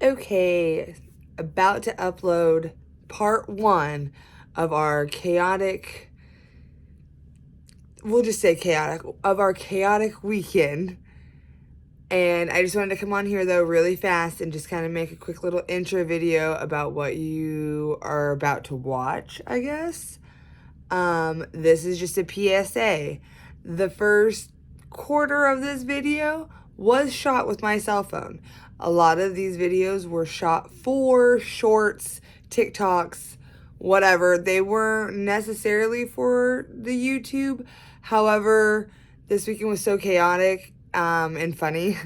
Okay, about to upload part 1 of our chaotic, we'll just say chaotic, of our chaotic weekend. And I just wanted to come on here though really fast and just kind of make a quick little intro video about what you are about to watch, I guess. This is just a PSA. The first quarter of this video was shot with my cell phone. A lot of these videos were shot for shorts, TikToks, whatever. They weren't necessarily for the YouTube. However, this weekend was so chaotic and funny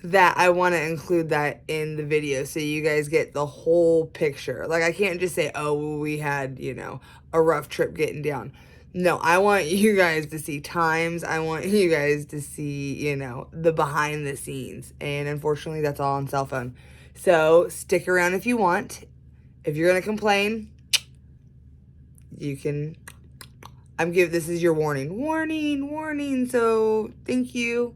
that I want to include that in the video so you guys get the whole picture. Like, I can't just say, oh, we had, you know, a rough trip getting down. No, I want you guys to see times. I want you guys to see, you know, the behind the scenes. And unfortunately, that's all on cell phone. So stick around if you want. If you're going to complain, you can. This is your warning. Warning. So thank you.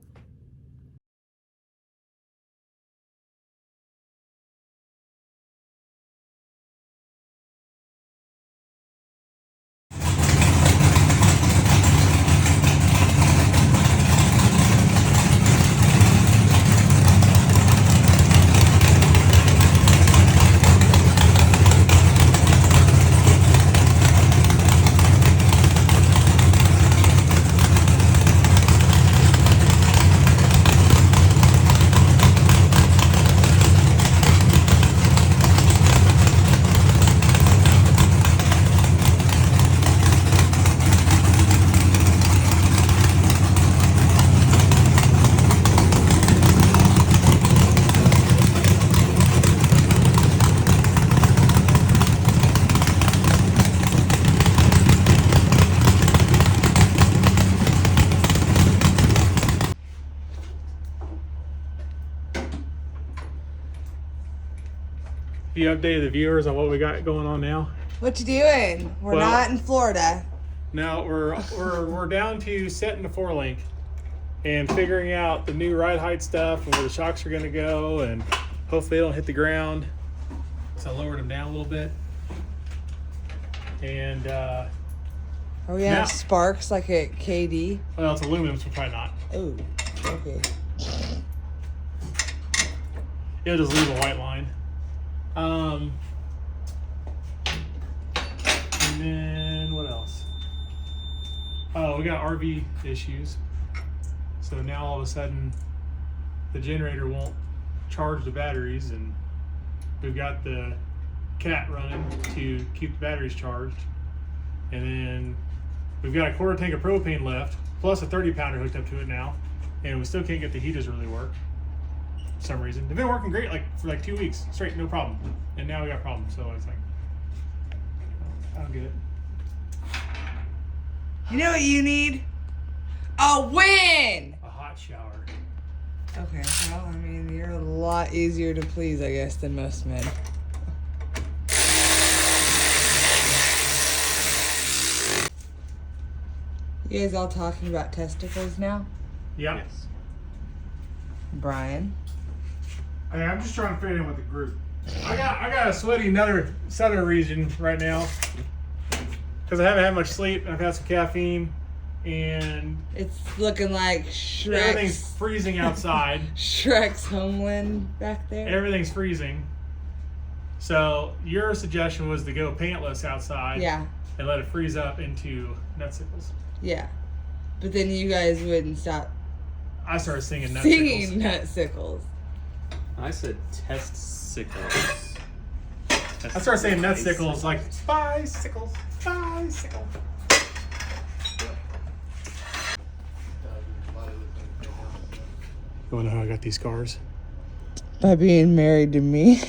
You updated the viewers on what we got going on now? What you doing? We're not in Florida. No, we're down to setting the 4-link and figuring out the new ride height stuff and where the shocks are going to go, and hopefully they don't hit the ground. So I lowered them down a little bit. And are we gonna have sparks like at KD? Well, it's aluminum, so probably not. Oh, okay. It'll just leave a white line. And then what else? Oh, we got RV issues. So now all of a sudden the generator won't charge the batteries, and we've got the cat running to keep the batteries charged. And then we've got a quarter tank of propane left, plus a 30-pounder hooked up to it now, and we still can't get the heaters to really work. For some reason. They've been working great for 2 weeks straight, no problem. And now we got problems, so it's like, I don't get it. You know what you need? A win! A hot shower. Okay, well, I mean, you're a lot easier to please, I guess, than most men. You guys all talking about testicles now? Yeah. Yes. Brian? Hey, I'm just trying to fit in with the group. I got a sweaty southern region right now because I haven't had much sleep. I've had some caffeine, and it's looking like Shrek's. Everything's freezing outside. Shrek's homeland back there. Everything's freezing. So your suggestion was to go pantless outside. Yeah. And let it freeze up into nutsicles. Yeah, but then you guys wouldn't stop. I started singing nutsicles. Singing nutsicles. I said testicles. I started saying nutsicles, like bicycles. You wanna know how I got these scars? By being married to me.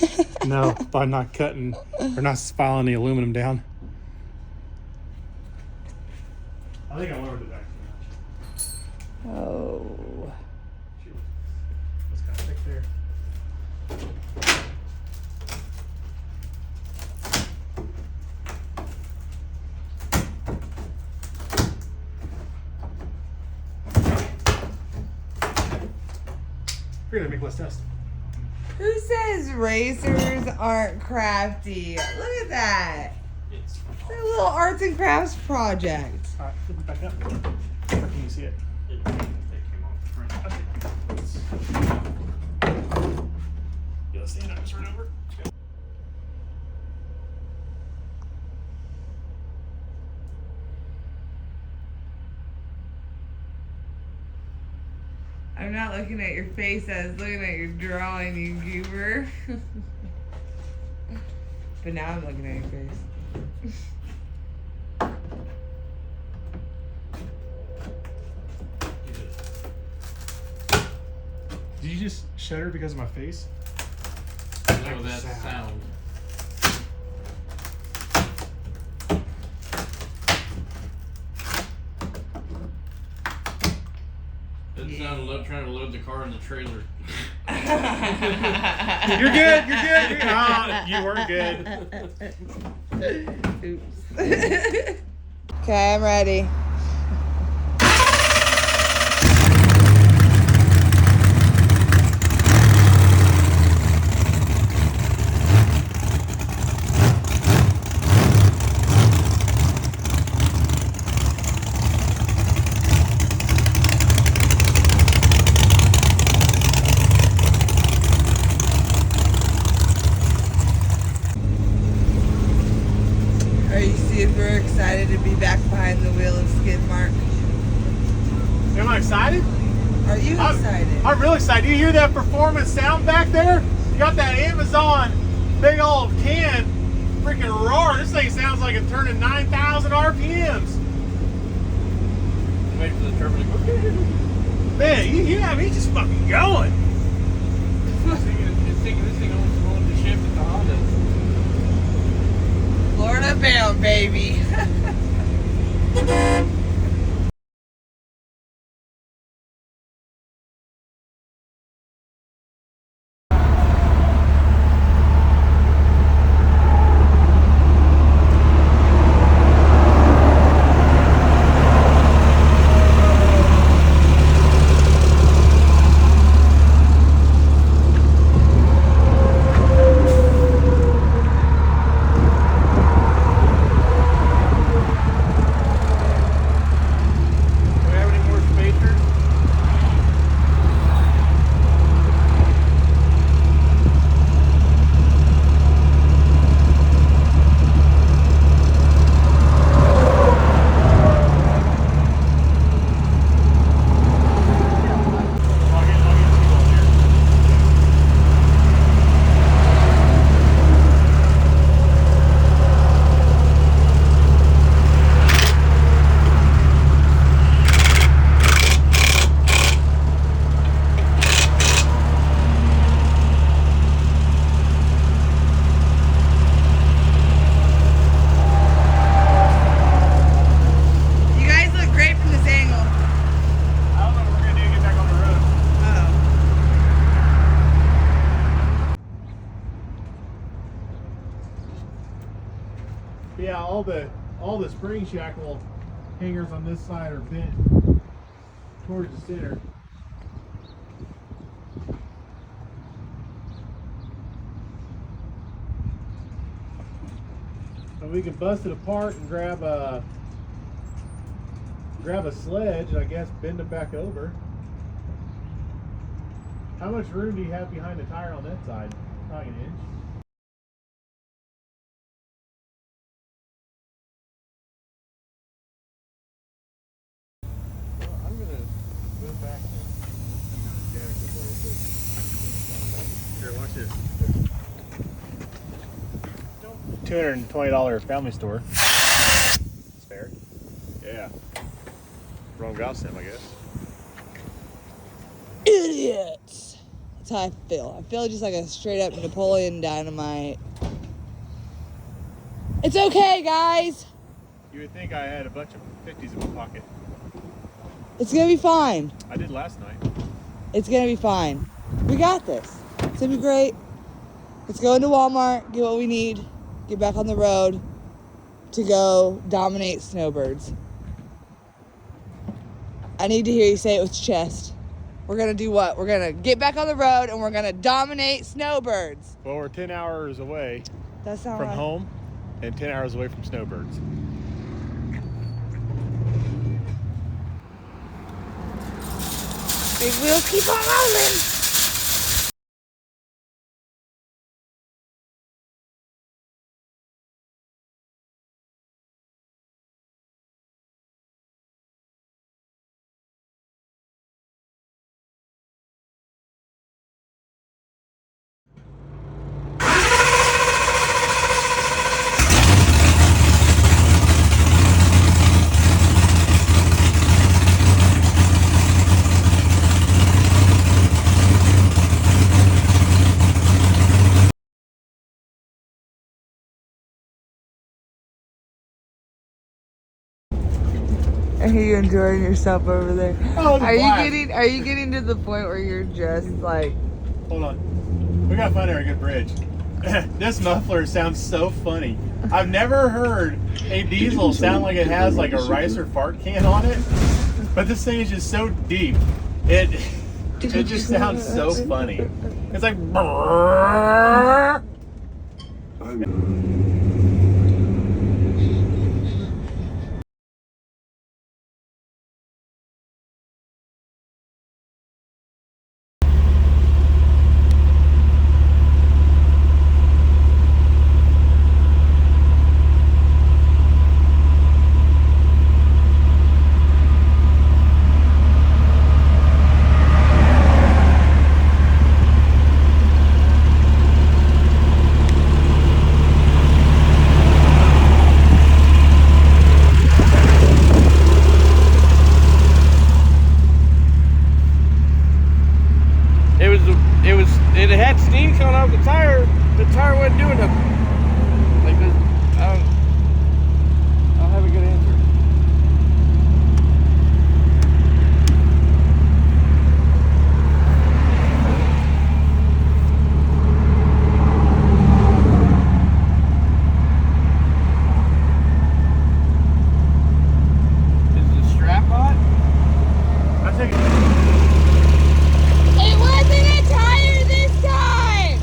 No, by not cutting or not filing the aluminum down. I think I lowered it back too much. Oh. Shoot. It's kind of thick there. We're gonna make less dust. Who says racers aren't crafty? Look at that. It's It's a little arts and crafts project. All right, flip it back up. Or can you see it? They came off. You want to stand up just right over? I'm not looking at your face, I was looking at your drawing, you goober. But now I'm looking at your face. Did you just shudder because of my face? No, that sound. That sounded like trying to load the car in the trailer. You're good. You're good. Ah, you were good. Oops. Okay, I'm ready. Are you super excited to be back behind the wheel of Skid Mark? Am I excited? Are you excited? I'm really excited. Do you hear that performance sound back there? You got that Amazon big old can freaking roar. This thing sounds like it's turning 9,000 RPMs. Wait for the turbo to go. Man, you have me just fucking going. It's thinking this thing almost going to shift at the Honda. Florida bound, baby. Do we have any more spacers? I'll get two on here. You guys look great from this angle. I don't know what we're gonna do to get back on the road. Yeah, all the spring shackle hangers on this side are bent towards the center. So we can bust it apart and grab a sledge and I guess bend it back over. How much room do you have behind the tire on that side? Probably an inch. I'm gonna move back and jack this a little bit. Here, watch this. $220 family store. Spare. Yeah. Wrong ground stem, I guess. Idiots. That's how I feel. I feel just like a straight up Napoleon Dynamite. It's okay, guys. You would think I had a bunch of 50s in my pocket. It's gonna be fine. I did last night. It's gonna be fine. We got this. It's gonna be great. Let's go into Walmart, get what we need, get back on the road to go dominate snowbirds. I need to hear you say it with chest. we're gonna do what? We're gonna get back on the road and we're gonna dominate snowbirds. Well, we're 10 hours away That's not from right. home and 10 hours away from snowbirds. Big wheels keep on rolling. Are you enjoying yourself over there? Oh, it's a blast. Are you getting to the point where you're just like, Hold on. We gotta find a good bridge. This muffler sounds so funny. I've never heard a diesel sound like it has like a rice or fart can on it, but this thing is just so deep. It just sounds so funny. It's like. It had steam coming off the tire. The tire wasn't doing nothing. Like this, I don't have a good answer. Is the strap hot? I think. it wasn't a tire this time!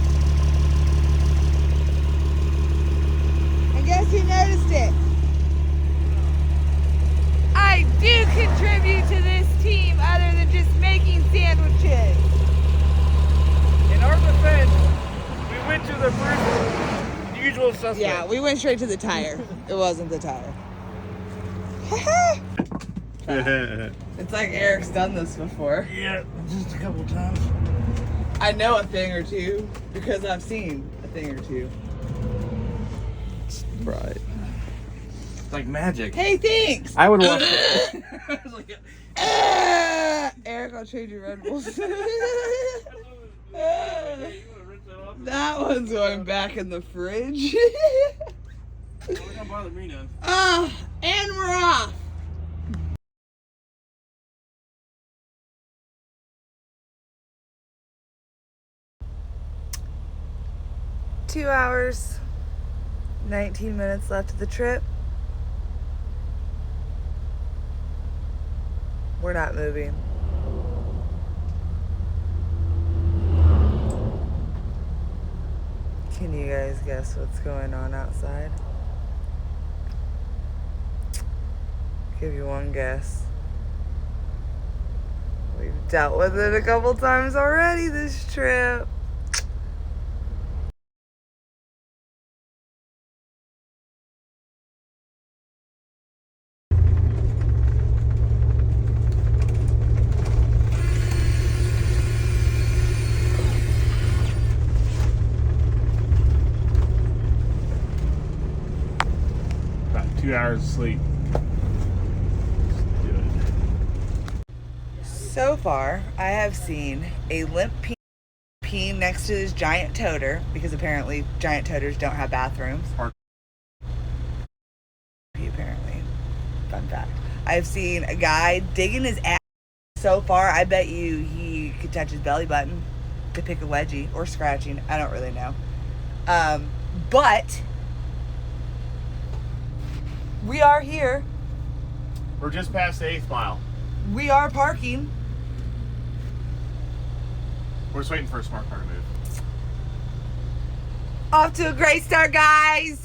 I guess you noticed it. I do contribute to this team other than just making sandwiches. In our defense, we went to the first usual suspect. Yeah, we went straight to the tire. It wasn't the tire. It's like Eric's done this before. Yeah, just a couple times. I know a thing or two because I've seen a thing or two. Right. It's like magic. Hey, thanks! I would watch it. Eric, I'll trade you Red Bulls. That one's going back in the fridge. Don't bother me none. And we're off. Two hours, 19 minutes left of the trip. We're not moving. Can you guys guess what's going on outside? Give you one guess. We've dealt with it a couple times already this trip. About 2 hours of sleep. So far, I have seen a limp peeing next to his giant toter, because apparently giant toters don't have bathrooms. Apparently. Fun fact. I've seen a guy digging his ass. So far, I bet you he could touch his belly button to pick a wedgie, or scratching. I don't really know. But we are here. We're just past the 8th mile. We are parking. We're just waiting for a smart car to move. Off to a great start, guys.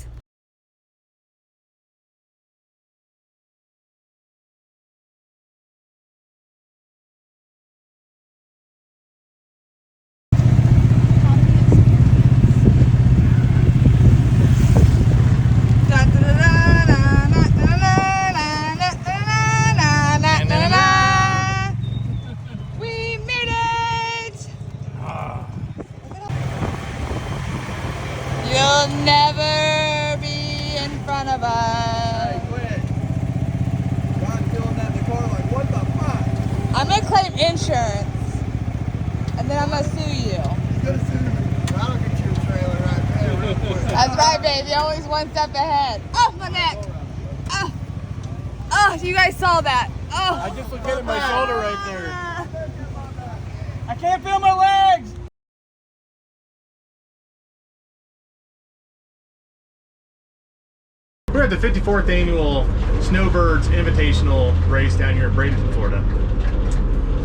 We made it! You'll never be in front of us. Hey, quit. God feeling that in the car like, what the fuck? I'm gonna claim insurance, and then I'm gonna sue you. You gotta sue me. That'll get you a trailer right there real quick. That's right, baby. Always one step ahead. Oh, my neck. Oh, oh, you guys saw that. Oh. I just looked at my shoulder right there. I can't feel my legs. We're at the 54th annual Snowbirds Invitational race down here in Bradenton, Florida.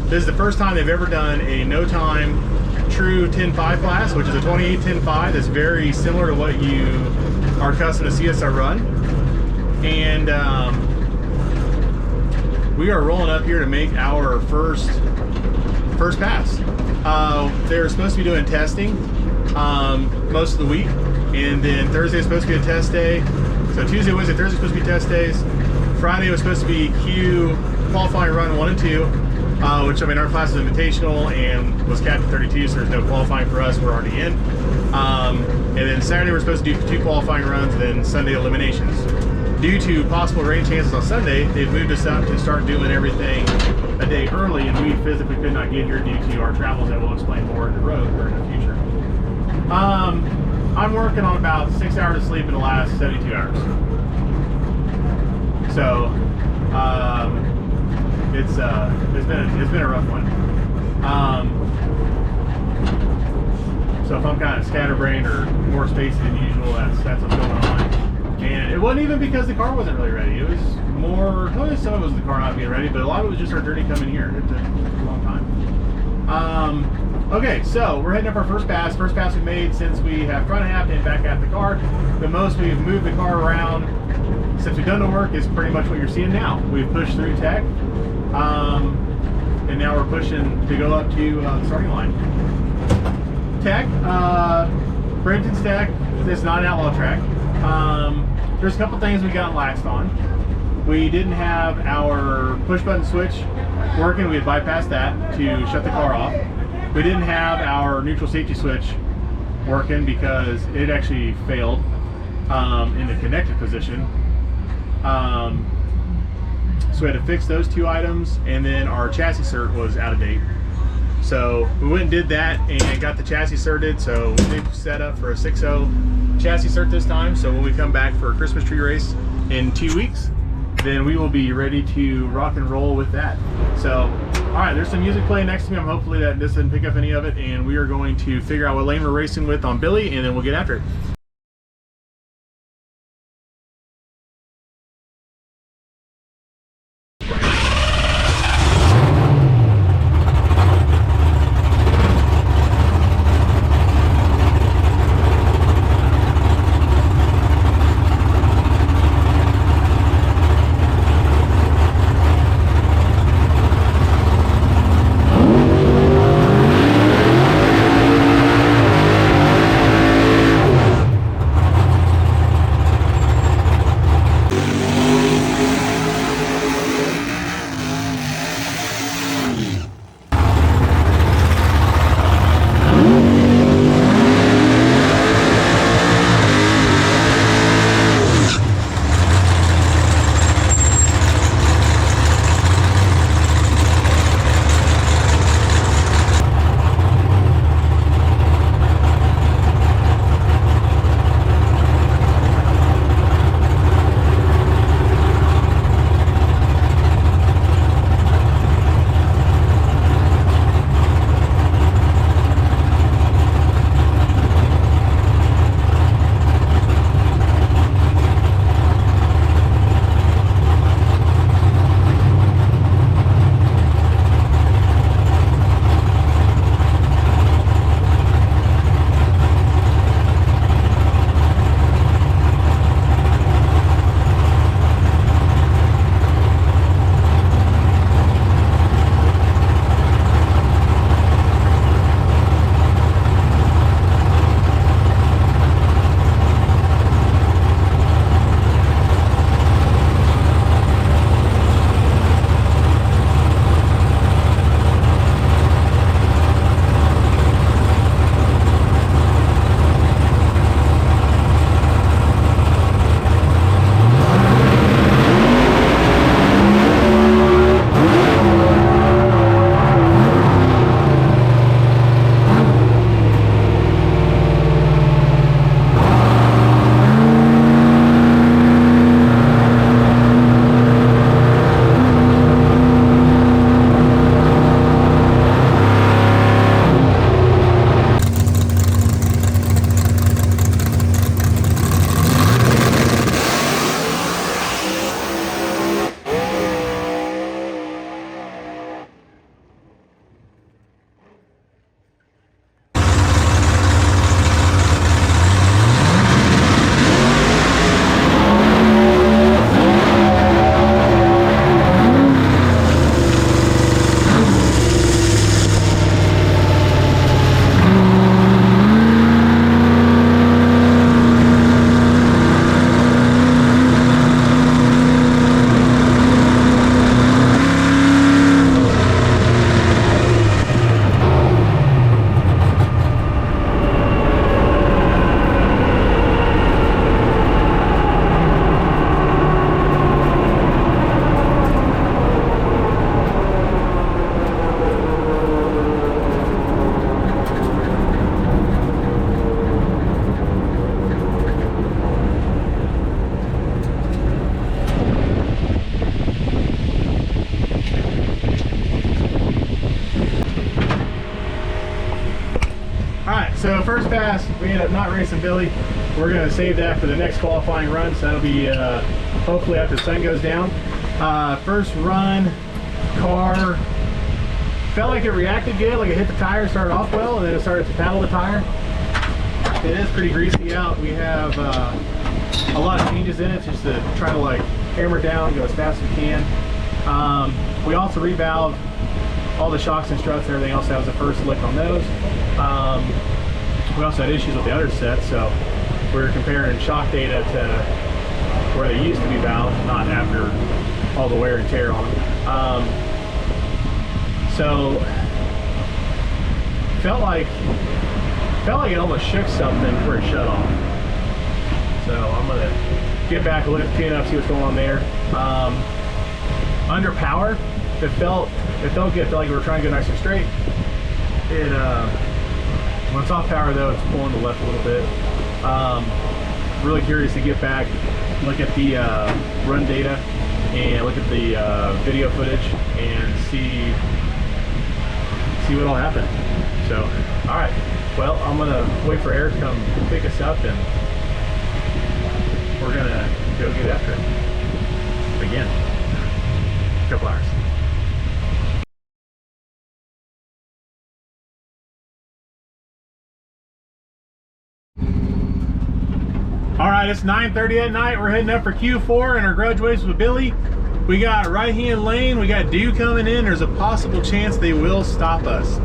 This is the first time they've ever done a no-time true 10.5 class, which is a 28 10.5 that's very similar to what you are accustomed to see us run. And we are rolling up here to make our first pass. They're supposed to be doing testing most of the week, and then Thursday is supposed to be a test day. So Tuesday, Wednesday, Thursday supposed to be test days. Friday was supposed to be Q qualifying run 1 and 2, which I mean our class is invitational and was capped at 32, so there's no qualifying for us. We're already in. And then Saturday we're supposed to do 2 qualifying runs, and then Sunday eliminations. Due to possible rain chances on Sunday, they've moved us up to start doing everything a day early, and we physically could not get here due to our travels that we'll explain more in the road or in the future. I'm working on about 6 hours of sleep in the last 72 hours. So it's been a rough one. So if I'm kind of scatterbrained or more spacey than usual, that's what's going on. And it wasn't even because the car wasn't really ready. It was more, well, some of it was the car not being ready, but a lot of it was just our journey coming here. It took a long time. Okay, so we're heading up our first pass. First pass we made since we have front half and back half the car. The most we've moved the car around since we've done the work is pretty much what you're seeing now. We've pushed through tech, and now we're pushing to go up to the starting line. Tech, Bradenton's Tech, it's not an outlaw track. There's a couple things we got laxed on. We didn't have our push button switch working. We had bypassed that to shut the car off. We didn't have our neutral safety switch working because it actually failed in the connected position. So we had to fix those 2 items, and then our chassis cert was out of date. So we went and did that and got the chassis certed. So we set up for a 6.0 chassis cert this time. So when we come back for a Christmas tree race in 2 weeks, then we will be ready to rock and roll with that. So, all right, there's some music playing next to me. I'm hopefully that this didn't pick up any of it, and we are going to figure out what lane we're racing with on Billy, and then we'll get after it. So first pass, we ended up not racing Billy. We're gonna save that for the next qualifying run. So that'll be hopefully after the sun goes down. First run, car felt like it reacted good, like it hit the tire, started off well, and then it started to paddle the tire. It is pretty greasy out. We have a lot of changes in it just to try to like hammer down, go as fast as we can. We also revalved all the shocks and struts and everything else. That was the first lick on those. We also had issues with the other set, so we were comparing shock data to where they used to be valved, not after all the wear and tear on them. So felt like it almost shook something before it shut off. So I'm gonna get back, look at the tune-up, see what's going on there. Under power, it felt good. It felt like we were trying to go nice and straight. It when it's off power though, it's pulling to the left a little bit. Really curious to get back, look at the run data and look at the video footage and see what all happened. So, all right. Well, I'm gonna wait for Eric to come pick us up, and we're gonna go get after it again. A couple hours. All right, it's 9:30 at night. We're heading up for Q4 and our graduation with Billy. We got right-hand lane. We got dew coming in. There's a possible chance they will stop us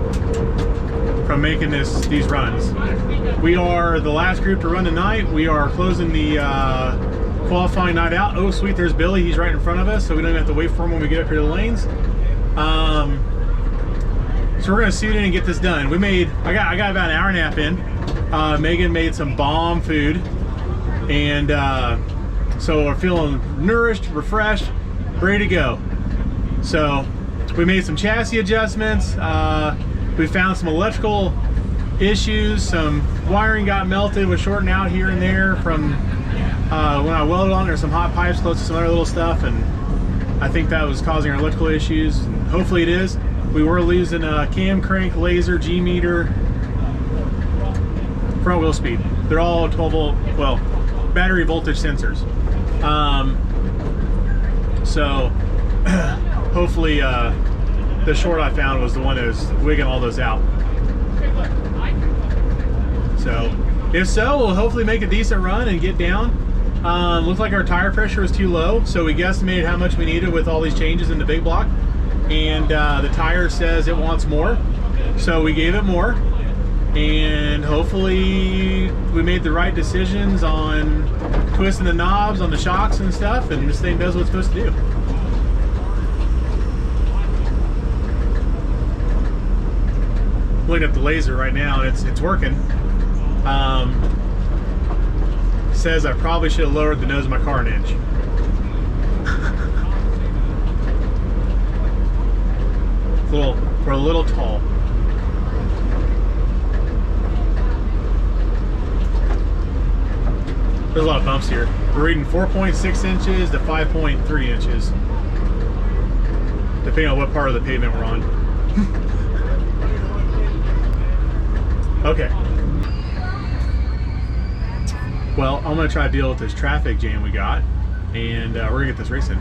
from making these runs. We are the last group to run tonight. We are closing the qualifying night out. Oh, sweet, there's Billy. He's right in front of us, so we don't even have to wait for him when we get up here to the lanes. So we're gonna suit in and get this done. I got about an hour and a half in. Megan made some bomb food, and so we're feeling nourished, refreshed, ready to go. So we made some chassis adjustments. We found some electrical issues. Some wiring got melted, was shorting out here and there from when I welded on. There's some hot pipes close to some other little stuff, and I think that was causing our electrical issues. And hopefully it is. We were losing a cam crank, laser, G meter, front wheel speed. They're all 12 volt, well, battery voltage sensors. So hopefully the short I found was the one that was wigging all those out. So if so, we'll hopefully make a decent run and get down. Looks like our tire pressure was too low, so we guesstimated how much we needed with all these changes in the big block, and the tire says it wants more, so we gave it more, and hopefully we made the right decisions on twisting the knobs on the shocks and stuff, and this thing does what it's supposed to do. Looking at the laser right now, and it's working. Says I probably should have lowered the nose of my car an inch. We're a little tall. There's a lot of bumps here. We're reading 4.6 inches to 5.3 inches, depending on what part of the pavement we're on. Okay. Well, I'm gonna try to deal with this traffic jam we got, and we're gonna get this racing.